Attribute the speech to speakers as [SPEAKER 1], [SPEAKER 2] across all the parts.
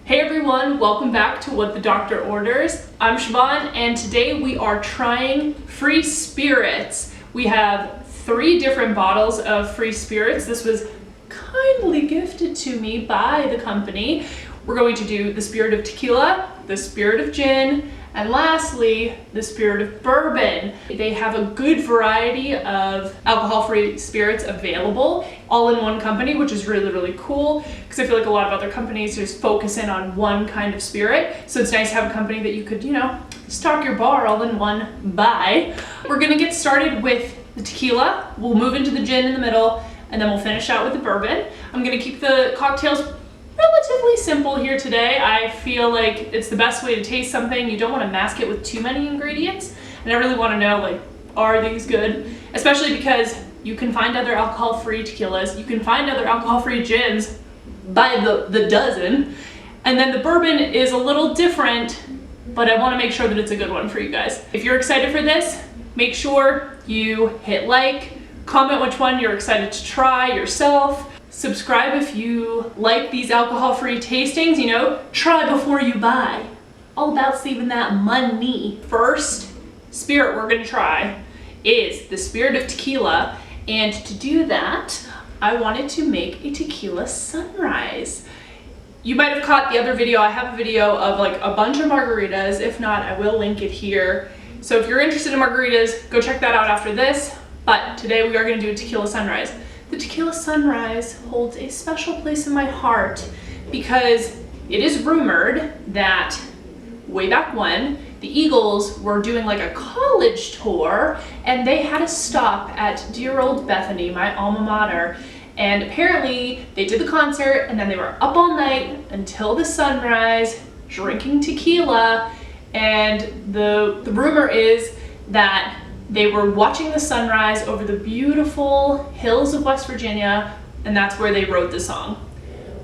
[SPEAKER 1] Hey everyone, welcome back to What the Doctor Orders. I'm Siobhan and today we are trying free spirits. We have 3 different bottles of free spirits. This was kindly gifted to me by the company. We're going to do the Spirit of Tequila, the Spirit of Gin, and lastly, the Spirit of Bourbon. They have a good variety of alcohol-free spirits available, all in one company, which is really, really cool, because I feel like a lot of other companies just focus in on one kind of spirit. So it's nice to have a company that you could, stock your bar all in one buy. We're gonna get started with the tequila. We'll move into the gin in the middle, and then we'll finish out with the bourbon. I'm gonna keep the cocktails relatively simple here today. I feel like it's the best way to taste something. You don't want to mask it with too many ingredients, and I really want to know, are these good? Especially because you can find other alcohol-free tequilas, you can find other alcohol-free gins by the dozen, and then the bourbon is a little different, but I want to make sure that it's a good one for you guys. If you're excited for this, make sure you hit like, comment which one you're excited to try yourself. Subscribe if you like these alcohol-free tastings, try before you buy. All about saving that money. First spirit we're gonna try is the Spirit of Tequila, and to do that, I wanted to make a Tequila Sunrise. You might have caught the other video. I have a video of a bunch of margaritas. If not, I will link it here. So if you're interested in margaritas, go check that out after this. But today we are gonna do a Tequila Sunrise. The Tequila Sunrise holds a special place in my heart because it is rumored that way back when, the Eagles were doing a college tour and they had a stop at dear old Bethany, my alma mater, and apparently they did the concert and then they were up all night until the sunrise drinking tequila, and the rumor is that they were watching the sunrise over the beautiful hills of West Virginia, and that's where they wrote the song.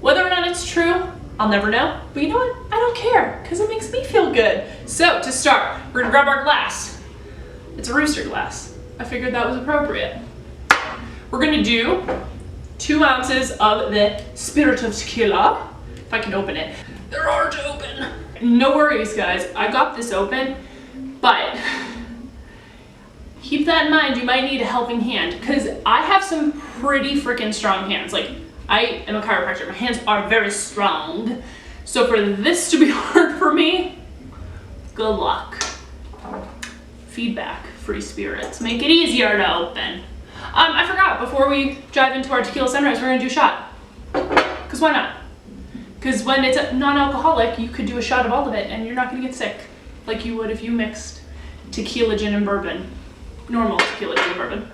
[SPEAKER 1] Whether or not it's true, I'll never know, but you know what? I don't care, because it makes me feel good. So to start, we're gonna grab our glass. It's a rooster glass. I figured that was appropriate. We're gonna do 2 ounces of the Spirit of Tequila, if I can open it. They're hard to open. No worries, guys, I got this open, but keep that in mind, you might need a helping hand, because I have some pretty freaking strong hands. I am a chiropractor, my hands are very strong. So for this to be hard for me, good luck. Feedback, free spirits, make it easier to open. I forgot, before we dive into our Tequila Sunrise, we're gonna do a shot. Because why not? Because when it's non-alcoholic, you could do a shot of all of it and you're not gonna get sick like you would if you mixed tequila, gin, and bourbon. Normal tequila, gin, and bourbon.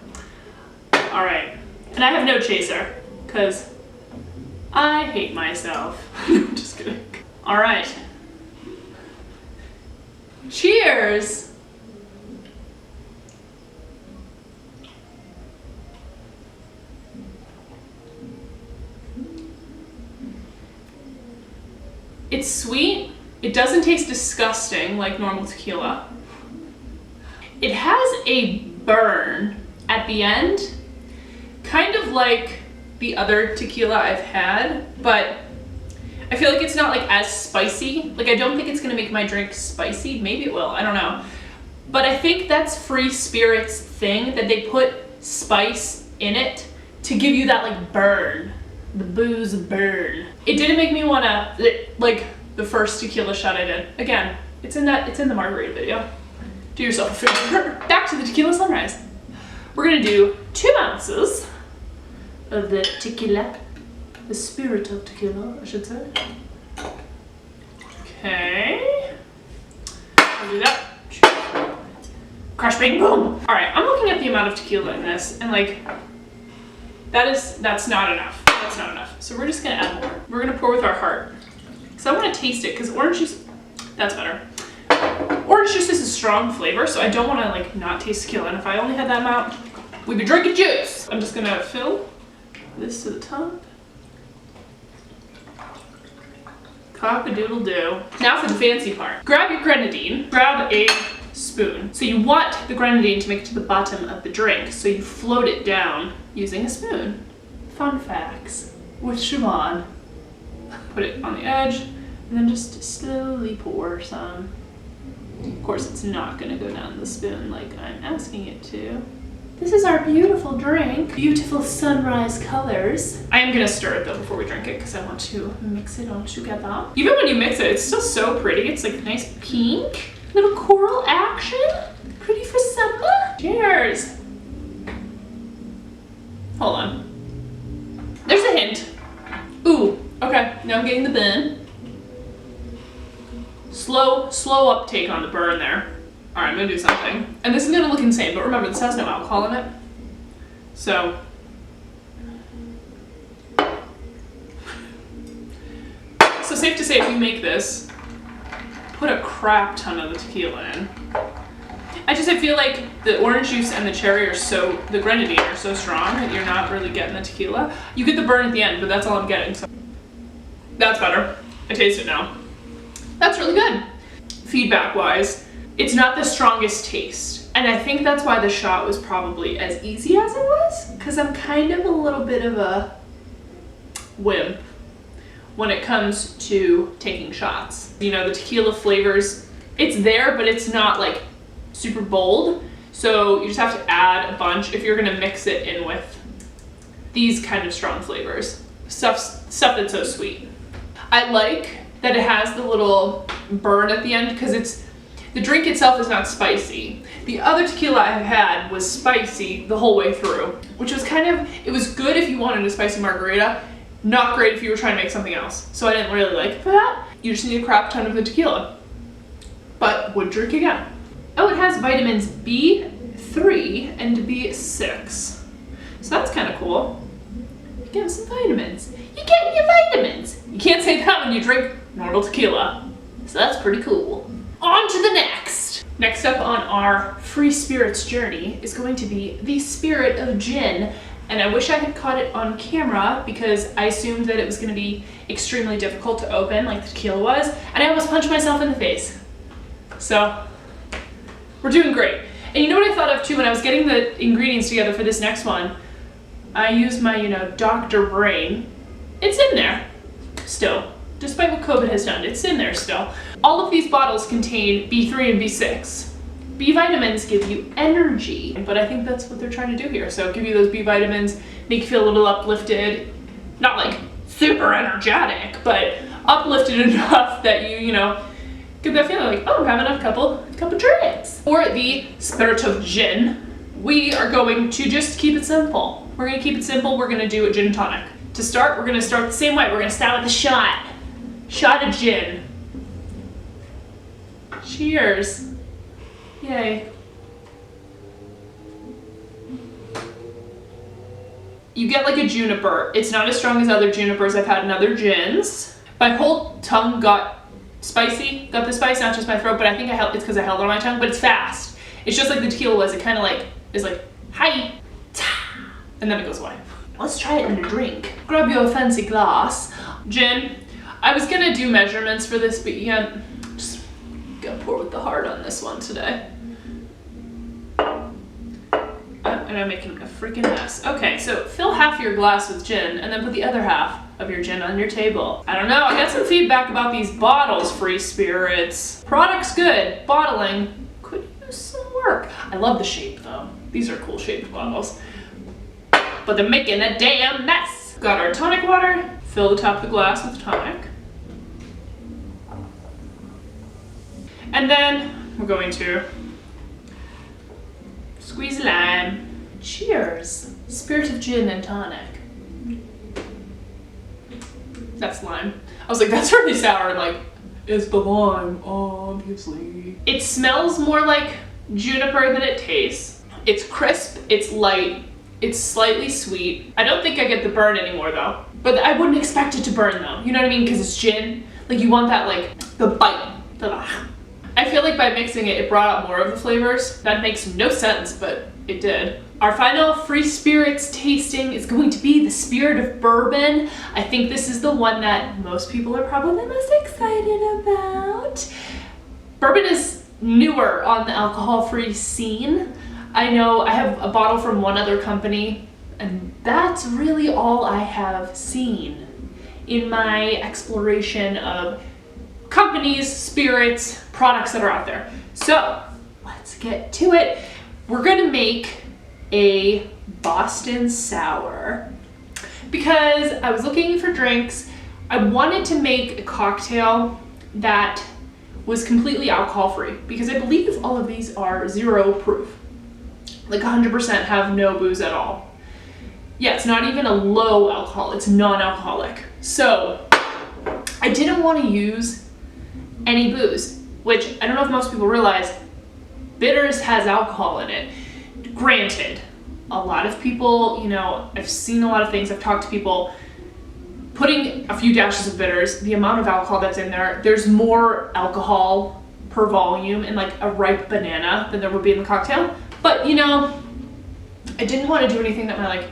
[SPEAKER 1] All right, and I have no chaser because I hate myself. Just kidding. All right. Cheers. It's sweet. It doesn't taste disgusting like normal tequila. It has a burn at the end, kind of like the other tequila I've had, but I feel like it's not as spicy. I don't think it's gonna make my drink spicy. Maybe it will, I don't know. But I think that's free spirits thing, that they put spice in it to give you that burn, the booze burn. It didn't make me wanna, the first tequila shot I did. Again, it's in the margarita video. Do yourself a favor. Back to the Tequila Sunrise. We're gonna do 2 ounces of the tequila, the Spirit of Tequila, I should say. Okay. I'll do that. Crash, bang, boom. All right, I'm looking at the amount of tequila in this, and that's not enough. That's not enough. So we're just gonna add more. We're gonna pour with our heart. Because I wanna taste it, because orange juice, that's better. Orange juice is a strong flavor, so I don't want to not taste tequila, and if I only had that amount, we'd be drinking juice. I'm just gonna fill this to the top. Cock-a-doodle-doo. Now for the fancy part. Grab your grenadine, grab a spoon. So you want the grenadine to make it to the bottom of the drink, so you float it down using a spoon. Fun facts with Siobhan. Put it on the edge, And then just slowly pour some. Of course, it's not gonna go down the spoon like I'm asking it to. This is our beautiful drink. Beautiful sunrise colors. I am gonna stir it though before we drink it because I want to mix it all together. Even when you mix it, it's still so pretty. It's like nice pink, little coral action. Pretty for summer. Cheers. Hold on. There's a hint. Ooh, okay, now I'm getting the burn. Slow uptake on the burn there. All right, I'm gonna do something. And this is gonna look insane, but remember, this has no alcohol in it. So. So safe to say if you make this, put a crap ton of the tequila in. I feel like the orange juice and the cherry are the grenadine are so strong that you're not really getting the tequila. You get the burn at the end, but that's all I'm getting. So that's better. I taste it now. That's really good. Feedback wise, it's not the strongest taste. And I think that's why the shot was probably as easy as it was, because I'm kind of a little bit of a wimp when it comes to taking shots. You know, the tequila flavors, it's there, but it's not like super bold. So you just have to add a bunch if you're gonna mix it in with these kind of strong flavors. Stuff that's so sweet. I like that it has the little burn at the end because the drink itself is not spicy. The other tequila I've had was spicy the whole way through, which was it was good if you wanted a spicy margarita, not great if you were trying to make something else. So I didn't really like it for that. You just need a crap ton of the tequila, but would drink again. Oh, it has vitamins B3 and B6. So that's kind of cool. You're getting some vitamins. You're getting your vitamins. You can't say that when you drink normal tequila. So that's pretty cool. On to the next. Next up on our free spirits journey is going to be the Spirit of Gin. And I wish I had caught it on camera because I assumed that it was going to be extremely difficult to open like the tequila was. And I almost punched myself in the face. So we're doing great. And you know what I thought of too when I was getting the ingredients together for this next one? I used my, doctor brain. It's in there still. Despite what COVID has done, it's in there still. All of these bottles contain B3 and B6. B vitamins give you energy, but I think that's what they're trying to do here. So give you those B vitamins, make you feel a little uplifted. Not like super energetic, but uplifted enough that you get that feeling like, oh, I'm having a couple drinks. For the Spirit of Gin, we are going to just keep it simple. We're gonna keep it simple. We're gonna do a gin tonic. To start, we're gonna start the same way. We're gonna start with a shot. Shot of gin. Cheers. Yay. You get like a juniper. It's not as strong as other junipers I've had in other gins. My whole tongue got spicy, got the spice, not just my throat, but I think it's because I held it on my tongue, but it's fast. It's just like the tequila was. It kind of is like, hi, ta, and then it goes away. Let's try it in a drink. Grab your fancy glass. Gin. I was gonna do measurements for this, but just gonna pour with the heart on this one today. And I'm making a freaking mess. Okay, so fill half your glass with gin and then put the other half of your gin on your table. I don't know, I got some feedback about these bottles, Free Spirits. Product's good, bottling could use some work. I love the shape though. These are cool shaped bottles. But they're making a damn mess. Got our tonic water, fill the top of the glass with tonic. And then we're going to squeeze lime. Cheers. Spirit of Gin and Tonic. That's lime. I was like, that's really sour. Like, it's the lime, obviously. It smells more like juniper than it tastes. It's crisp, it's light, it's slightly sweet. I don't think I get the burn anymore though. But I wouldn't expect it to burn though. You know what I mean? Because it's gin. Like you want that the bite. I feel like by mixing it, it brought out more of the flavors. That makes no sense, but it did. Our final Free Spirits tasting is going to be the Spirit of Bourbon. I think this is the one that most people are probably most excited about. Bourbon is newer on the alcohol-free scene. I know I have a bottle from one other company, and that's really all I have seen in my exploration of companies, spirits, products that are out there. So let's get to it. We're gonna make a Boston Sour because I was looking for drinks. I wanted to make a cocktail that was completely alcohol free because I believe all of these are 0 proof. Like 100% have no booze at all. Yeah, it's not even a low alcohol, it's non-alcoholic. So I didn't want to use any booze, which I don't know if most people realize, bitters has alcohol in it. Granted, a lot of people, you know, I've seen a lot of things, I've talked to people, putting a few dashes of bitters, the amount of alcohol that's in there, there's more alcohol per volume in like a ripe banana than there would be in the cocktail. But you know, I didn't want to do anything that might like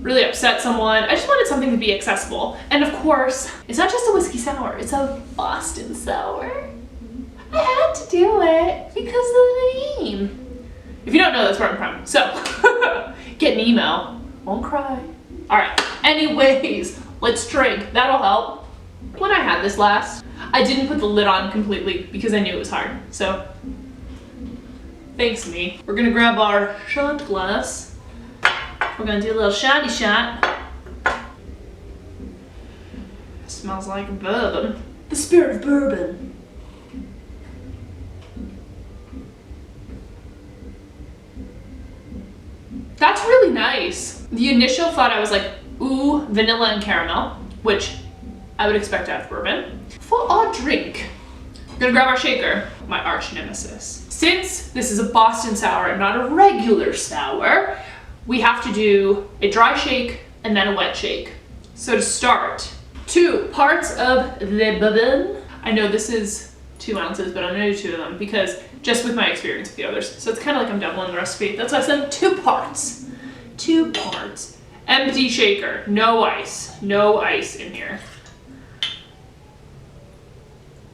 [SPEAKER 1] really upset someone. I just wanted something to be accessible. And of course, it's not just a whiskey sour, it's a Boston Sour. I had to do it because of the name. If you don't know, that's where I'm from. So, get an email, won't cry. All right, anyways, let's drink, that'll help. When I had this last, I didn't put the lid on completely because I knew it was hard. So, thanks me. We're gonna grab our shot glass. We're gonna do a little shotty shot. It smells like bourbon. The Spirit of Bourbon. That's really nice. The initial thought, I was like, ooh, vanilla and caramel, which I would expect out of bourbon. For our drink, we're gonna grab our shaker, my arch nemesis. Since this is a Boston Sour and not a regular sour, we have to do a dry shake and then a wet shake. So to start, 2 parts of the bourbon. I know this is 2 ounces, but I'm gonna do 2 of them because just with my experience with the others. So it's kind of like I'm doubling the recipe. That's why I said 2 parts. 2 parts. Empty shaker, no ice. No ice in here.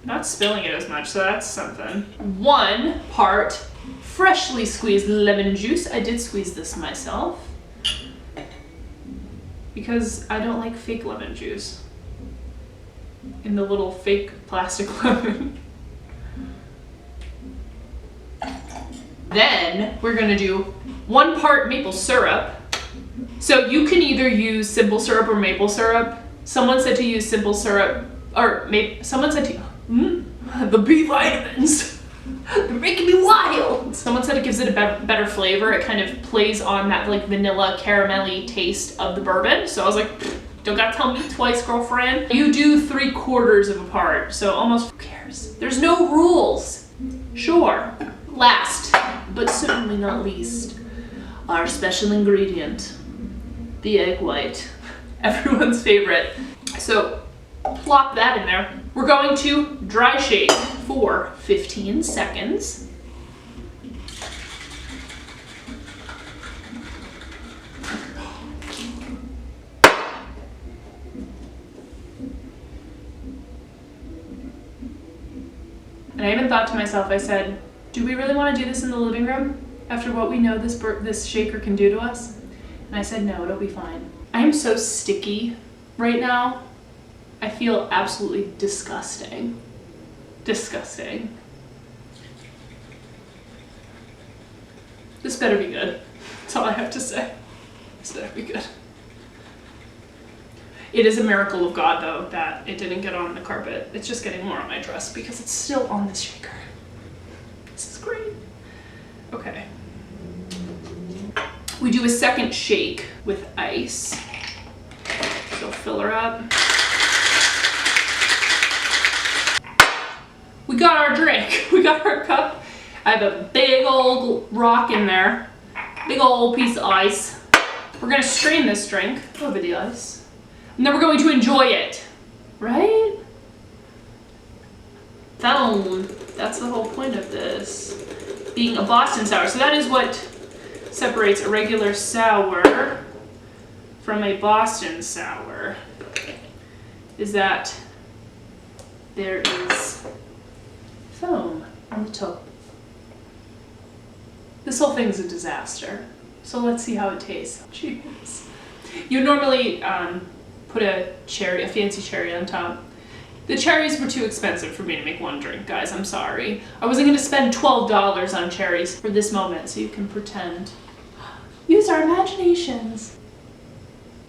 [SPEAKER 1] Not spilling it as much, so that's something. 1 part freshly squeezed lemon juice. I did squeeze this myself because I don't like fake lemon juice in the little fake plastic lemon. Then we're gonna do 1 part maple syrup. So you can either use simple syrup or maple syrup. Someone said to use simple syrup, or someone said to, the B vitamins, they're making me wild. Someone said it gives it a better flavor. It kind of plays on that like vanilla caramelly taste of the bourbon. So I was like, don't gotta tell me twice, girlfriend. You do 3/4 of a part, so almost, who cares? There's no rules. Sure. Last, but certainly not least, our special ingredient, the egg white. Everyone's favorite. So plop that in there. We're going to dry shake for 15 seconds. And I even thought to myself, I said, do we really want to do this in the living room after what we know this shaker can do to us? And I said, no, it'll be fine. I am so sticky right now. I feel absolutely disgusting. Disgusting. This better be good. That's all I have to say. This better be good. It is a miracle of God, though, that it didn't get on the carpet. It's just getting more on my dress because it's still on this shaker. This is great. Okay. We do a second shake with ice. So fill her up. We got our drink. We got our cup. I have a big old rock in there. Big old piece of ice. We're gonna strain this drink over the ice. And then we're going to enjoy it. Right? That's the whole point of this. Being a Boston Sour. So that is what separates a regular sour from a Boston Sour. Is that there is foam on the top. This whole thing's a disaster. So let's see how it tastes. Cheers. You normally put a fancy cherry on top. The cherries were too expensive for me to make one drink, guys. I'm sorry. I wasn't gonna spend $12 on cherries for this moment, so you can pretend. Use our imaginations.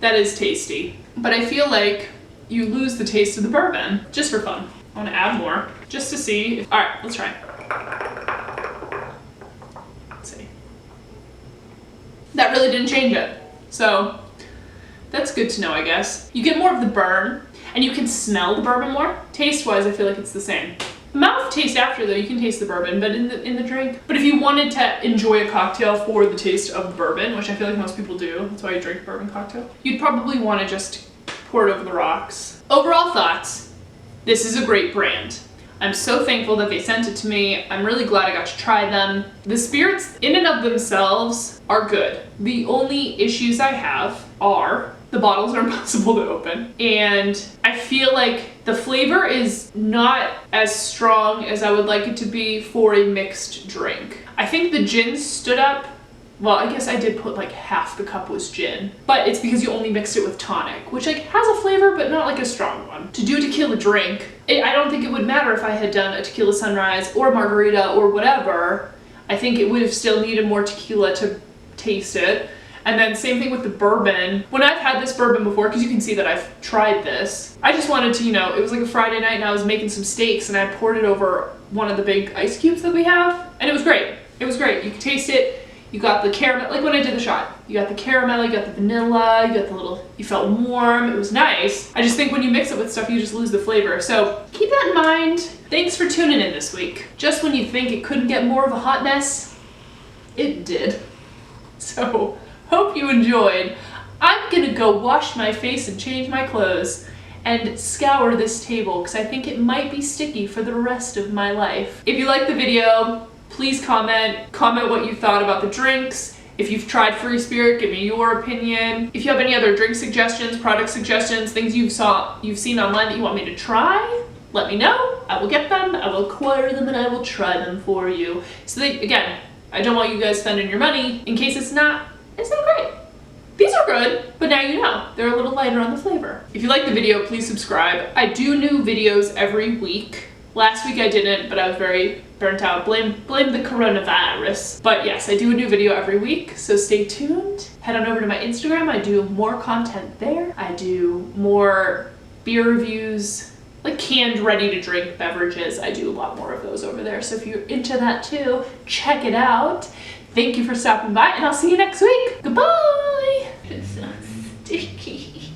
[SPEAKER 1] That is tasty, but I feel like you lose the taste of the bourbon, just for fun. I wanna add more, just to see. All right, let's try. Let's see. That really didn't change it, so that's good to know, I guess. You get more of the burn, and you can smell the bourbon more. Taste-wise, I feel like it's the same. Mouth taste after, though, you can taste the bourbon, but in the drink. But if you wanted to enjoy a cocktail for the taste of the bourbon, which I feel like most people do, that's why I drink bourbon cocktail, you'd probably want to just pour it over the rocks. Overall thoughts, this is a great brand. I'm so thankful that they sent it to me. I'm really glad I got to try them. The spirits in and of themselves are good. The only issues I have are the bottles are impossible to open, and I feel like the flavor is not as strong as I would like it to be for a mixed drink. I think the gin stood up. Well, I guess I did put like half the cup was gin, but it's because you only mixed it with tonic, which like has a flavor, but not like a strong one. To do a tequila drink, I don't think it would matter if I had done a Tequila Sunrise or margarita or whatever. I think it would have still needed more tequila to taste it. And then same thing with the bourbon. When I've had this bourbon before, because you can see that I've tried this, I just wanted to, you know, it was like a Friday night and I was making some steaks and I poured it over one of the big ice cubes that we have, and it was great. It was great. You could taste it. You got the caramel, like when I did the shot. You got the caramel, you got the vanilla, you got the little, you felt warm. It was nice. I just think when you mix it with stuff, you just lose the flavor. So keep that in mind. Thanks for tuning in this week. Just when you think it couldn't get more of a hot mess, it did. So hope you enjoyed. I'm gonna go wash my face and change my clothes and scour this table because I think it might be sticky for the rest of my life. If you like the video, please comment what you thought about the drinks. If you've tried Free Spirit, give me your opinion. If you have any other drink suggestions, product suggestions, things you've seen online that you want me to try, let me know. I will get them, I will acquire them, and I will try them for you. So again, I don't want you guys spending your money in case it's not great. These are good, but now you know. They're a little lighter on the flavor. If you like the video, please subscribe. I do new videos every week. Last week I didn't, but I was very burnt out. Blame the coronavirus. But yes, I do a new video every week, so stay tuned. Head on over to my Instagram. I do more content there. I do more beer reviews, like canned ready-to-drink beverages. I do a lot more of those over there, so if you're into that too, check it out. Thank you for stopping by, and I'll see you next week. Goodbye! It's so sticky.